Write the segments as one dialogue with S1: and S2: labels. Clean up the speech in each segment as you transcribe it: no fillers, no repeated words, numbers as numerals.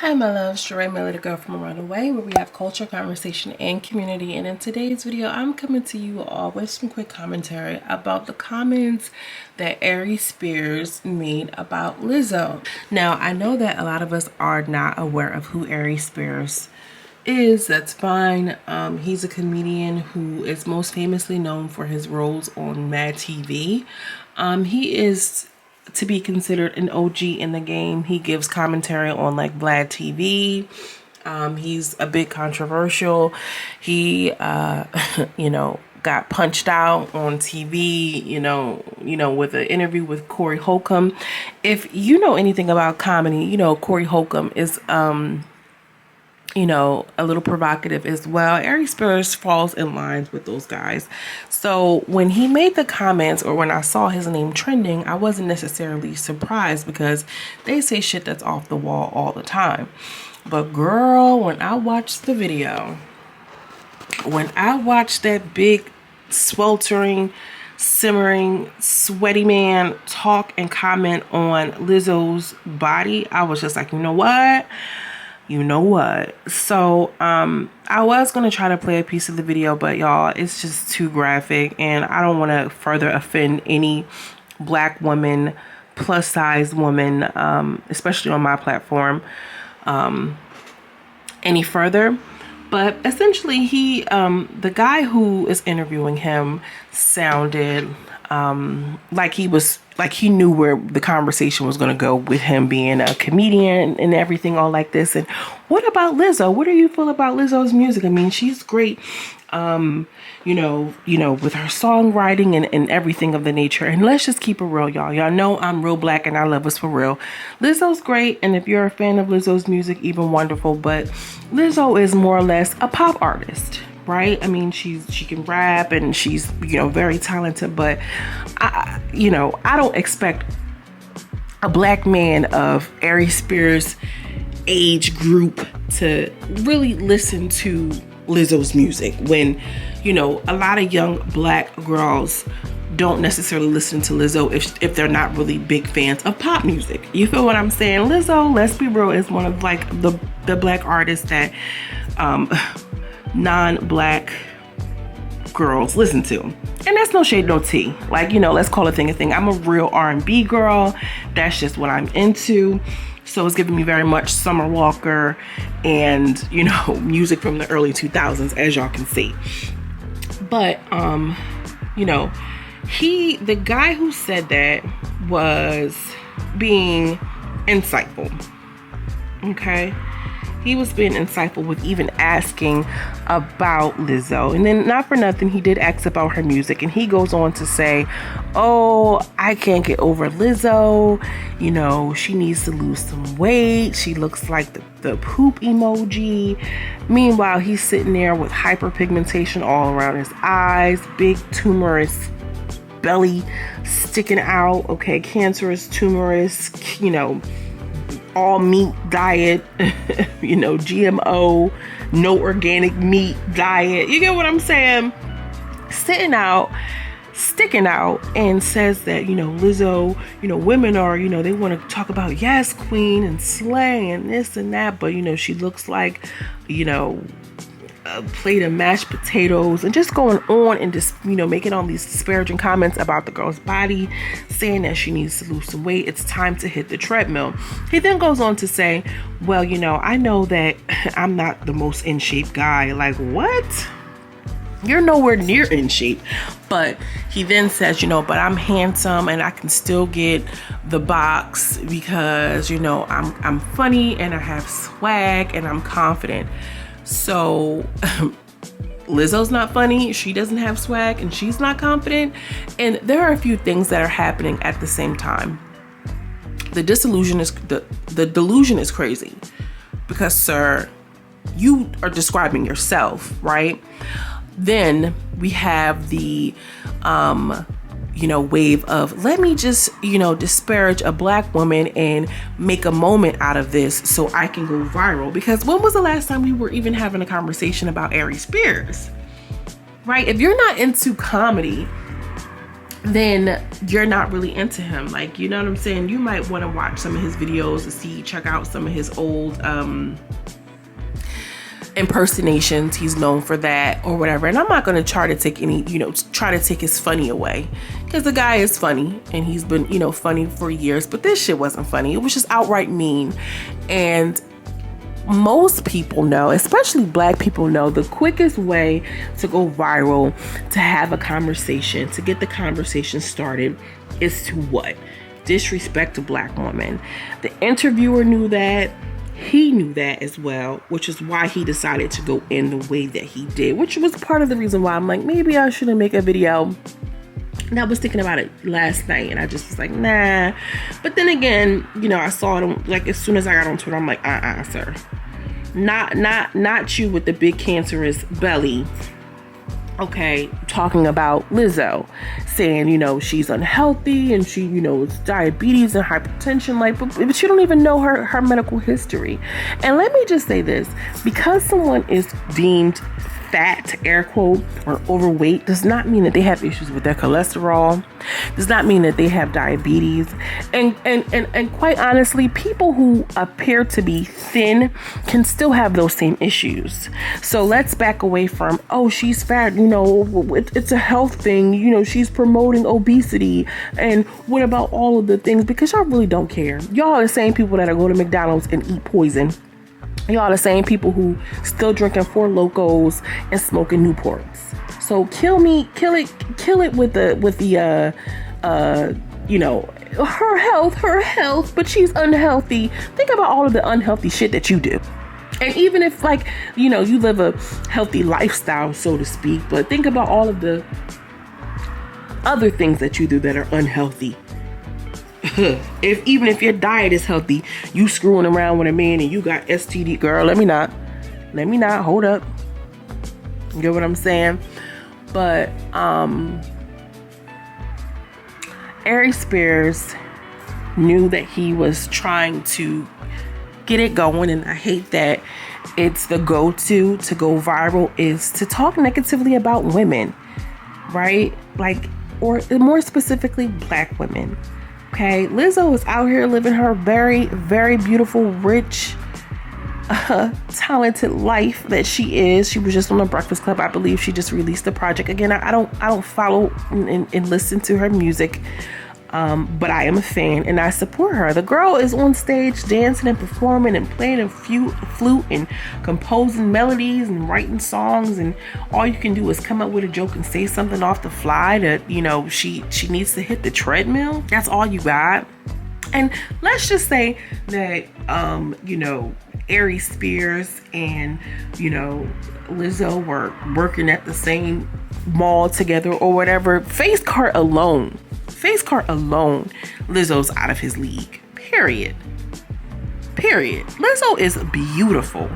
S1: Hi my loves, Jarae, my little girl from around the way, where we have culture, conversation, and community. And in today's video, I'm coming to you all with some quick commentary about the comments that Aries Spears made about Lizzo. Now, I know that a lot of us are not aware of who Aries Spears is. That's fine. He's a comedian who is most famously known for his roles on Mad TV. He is to be considered an OG in the game. He gives commentary on like Vlad TV. He's a bit controversial. He got punched out on TV, with an interview with Corey Holcomb. If you know anything about comedy, Corey Holcomb is a little provocative as well. Aries Spears falls in lines with those guys. So when he made the comments, or when I saw his name trending, I wasn't necessarily surprised because they say shit that's off the wall all the time. But girl, when I watched the video, when I watched that big, sweltering, simmering, sweaty man talk and comment on Lizzo's body, I was just like, you know what? So I was gonna try to play a piece of the video, but y'all, it's just too graphic and I don't want to further offend any black woman, plus size woman, especially on my platform, any further. But essentially the guy who is interviewing him sounded like he knew where the conversation was going to go with him being a comedian and everything all like this. And what about Lizzo? What do you feel about Lizzo's music? I mean, she's great, with her songwriting and everything of the nature. And let's just keep it real, y'all. Y'all know I'm real black and I love us for real. Lizzo's great. And if you're a fan of Lizzo's music, even wonderful. But Lizzo is more or less a pop artist. Right? I mean, she can rap and she's, very talented, but I don't expect a black man of Aries Spears' age group to really listen to Lizzo's music when, a lot of young black girls don't necessarily listen to Lizzo if they're not really big fans of pop music. You feel what I'm saying? Lizzo, let's be real, is one of like the black artists that non-black girls listen to, and that's no shade, no tea. Like, let's call a thing. I'm a real R&B girl. That's just what I'm into. So it's giving me very much Summer Walker and music from the early 2000s, as y'all can see. But the guy who said that was being insightful. Okay, he was being insightful with even asking about Lizzo. And then, not for nothing, he did ask about her music. And he goes on to say, oh, I can't get over Lizzo. She needs to lose some weight. She looks like the poop emoji. Meanwhile, he's sitting there with hyperpigmentation all around his eyes, big tumorous belly sticking out. Okay, cancerous, tumorous, all meat diet, GMO, no organic meat diet. You get what I'm saying? Sticking out, and says that, Lizzo, women are, they want to talk about yes, queen and slay and this and that, but, she looks like, a plate of mashed potatoes, and just going on and just making all these disparaging comments about the girl's body, saying that she needs to lose some weight. It's time to hit the treadmill. He then goes on to say, well, I know that I'm not the most in shape guy. Like, what? You're nowhere near in shape. But he then says, but I'm handsome and I can still get the box because, I'm funny and I have swag and I'm confident. So Lizzo's not funny, she doesn't have swag, and she's not confident. And there are a few things that are happening at the same time. The delusion is crazy because, sir, you are describing yourself, right? Then we have the wave of, let me just, disparage a black woman and make a moment out of this so I can go viral. Because when was the last time we were even having a conversation about Aries Spears? Right? If you're not into comedy, then you're not really into him. Like, you know what I'm saying? You might want to watch some of his videos to check out some of his old impersonations. He's known for that or whatever. And I'm not going to try to take any, try to take his funny away, because the guy is funny and he's been, funny for years. But this shit wasn't funny. It was just outright mean. And most people know, especially black people know, the quickest way to go viral, to have a conversation, to get the conversation started, is to what? Disrespect a black woman. The interviewer knew that. He knew that as well, which is why he decided to go in the way that he did, which was part of the reason why I'm like, maybe I shouldn't make a video. And I was thinking about it last night, and I just was like, nah. But then again, I saw it like as soon as I got on Twitter, I'm like, sir, not you with the big cancerous belly. Okay, talking about Lizzo, saying, she's unhealthy and she, it's diabetes and hypertension, like, but you don't even know her medical history. And let me just say this, because someone is deemed fat, air quote, or overweight, does not mean that they have issues with their cholesterol, does not mean that they have diabetes. And quite honestly, people who appear to be thin can still have those same issues. So let's back away from, oh, she's fat, it's a health thing, she's promoting obesity, and what about all of the things? Because y'all really don't care. Y'all are the same people that go to McDonald's and eat poison. Y'all the same people who still drinking Four Locos and smoking Newports. So kill it with the her health, but she's unhealthy. Think about all of the unhealthy shit that you do. And even if, like, you live a healthy lifestyle, so to speak, but think about all of the other things that you do that are unhealthy. Even if your diet is healthy, you screwing around with a man and you got STD, girl, let me not, hold up. You get what I'm saying? But Aries Spears knew that he was trying to get it going, and I hate that it's the go-to to go viral is to talk negatively about women, right? Like, or more specifically, black women. Okay, Lizzo is out here living her very, very beautiful, rich, talented life that she is. She was just on the Breakfast Club. I believe she just released the project. Again, I don't follow and listen to her music, but I am a fan and I support her. The girl is on stage dancing and performing and playing a flute and composing melodies and writing songs, and all you can do is come up with a joke and say something off the fly that, she needs to hit the treadmill. That's all you got. And let's just say that Aries Spears and Lizzo were working at the same mall together or whatever. Face card alone, Lizzo's out of his league. Period. Lizzo is beautiful.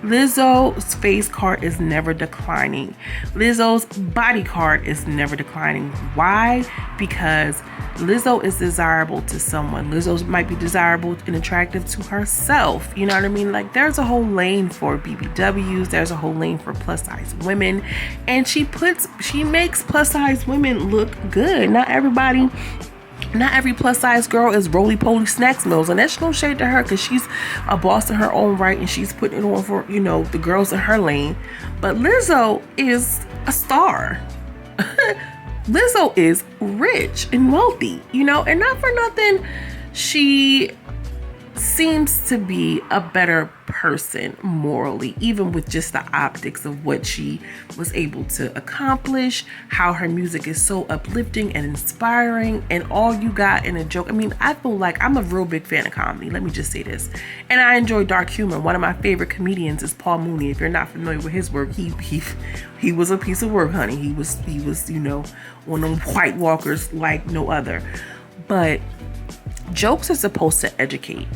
S1: Lizzo's face card is never declining. Lizzo's body card is never declining. Why? Because Lizzo is desirable to someone. Lizzo might be desirable and attractive to herself. You know what I mean? Like, there's a whole lane for BBWs. There's a whole lane for plus size women. And she makes plus size women look good. Not every plus size girl is roly-poly snacks mills, and that's no shade to her, because she's a boss in her own right and she's putting it on for the girls in her lane. But Lizzo is a star. Lizzo is rich and wealthy, and not for nothing, she seems to be a better person morally, even with just the optics of what she was able to accomplish, how her music is so uplifting and inspiring, and all you got in a joke. I mean, I feel like I'm a real big fan of comedy. Let me just say this. And I enjoy dark humor. One of my favorite comedians is Paul Mooney. If you're not familiar with his work, he was a piece of work, honey. He was one of them White Walkers like no other. But jokes are supposed to educate.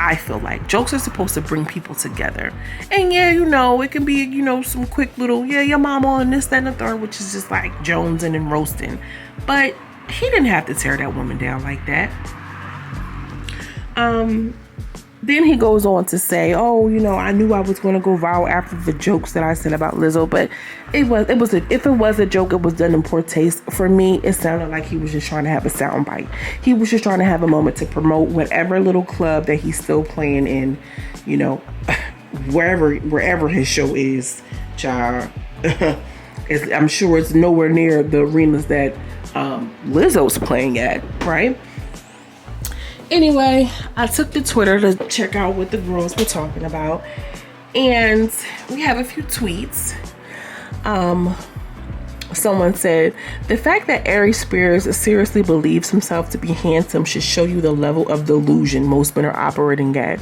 S1: I feel like jokes are supposed to bring people together. And it can be, some quick little, your mama and this, that, and the third, which is just like jonesing and roasting. But he didn't have to tear that woman down like that. Then he goes on to say, "Oh, you know, I knew I was going to go viral after the jokes that I said about Lizzo, but if it was a joke, it was done in poor taste. For me, it sounded like he was just trying to have a soundbite. He was just trying to have a moment to promote whatever little club that he's still playing in, you know, wherever his show is, child. I'm sure it's nowhere near the arenas that Lizzo's playing at, right?" Anyway, I took to Twitter to check out what the girls were talking about, and we have a few tweets. Someone said, "The fact that Aries Spears seriously believes himself to be handsome should show you the level of delusion most men are operating at.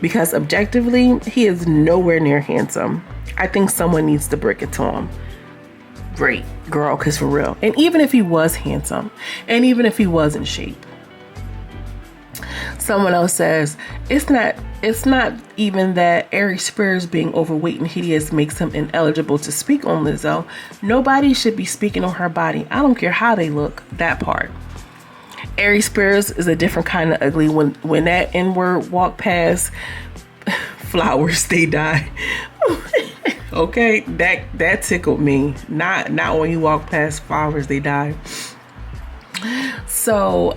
S1: Because objectively, he is nowhere near handsome. I think someone needs to break it to him." Great, girl, because for real. And even if he was handsome, and even if he was in shape. Someone else says, it's not even that Aries Spears being overweight and hideous makes him ineligible to speak on Lizzo. Nobody should be speaking on her body. I don't care how they look, that part. Aries Spears is a different kind of ugly. When that N-word walk past, flowers, they die. Okay, that tickled me. Not when you walk past flowers, they die. So,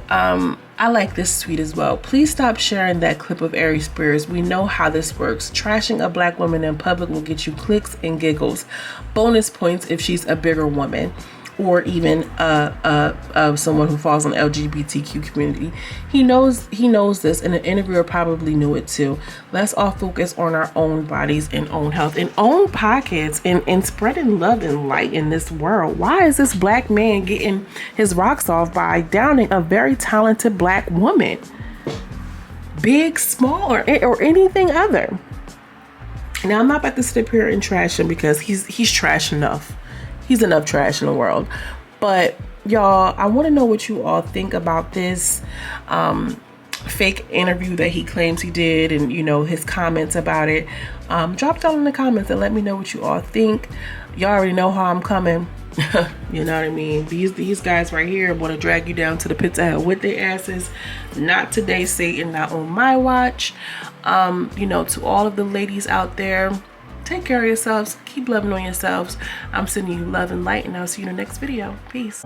S1: I like this tweet as well. "Please stop sharing that clip of Aries Spears. We know how this works. Trashing a black woman in public will get you clicks and giggles. Bonus points if she's a bigger woman, or even someone who falls on the LGBTQ community. He knows this, and an interviewer probably knew it too. Let's all focus on our own bodies and own health and own pockets and spreading love and light in this world. Why is this black man getting his rocks off by downing a very talented black woman? Big, small, or anything other." Now, I'm not about to sit here and trash him because he's trash enough. He's enough trash in the world. But y'all, I want to know what you all think about this fake interview that he claims he did, and you know, his comments about it. Drop down in the comments and let me know what you all think. Y'all already know how I'm coming. You know what I mean? These guys right here want to drag you down to the pits of hell with their asses. Not today, Satan, not on my watch. You know, to all of the ladies out there, take care of yourselves. Keep loving on yourselves. I'm sending you love and light, and I'll see you in the next video. Peace.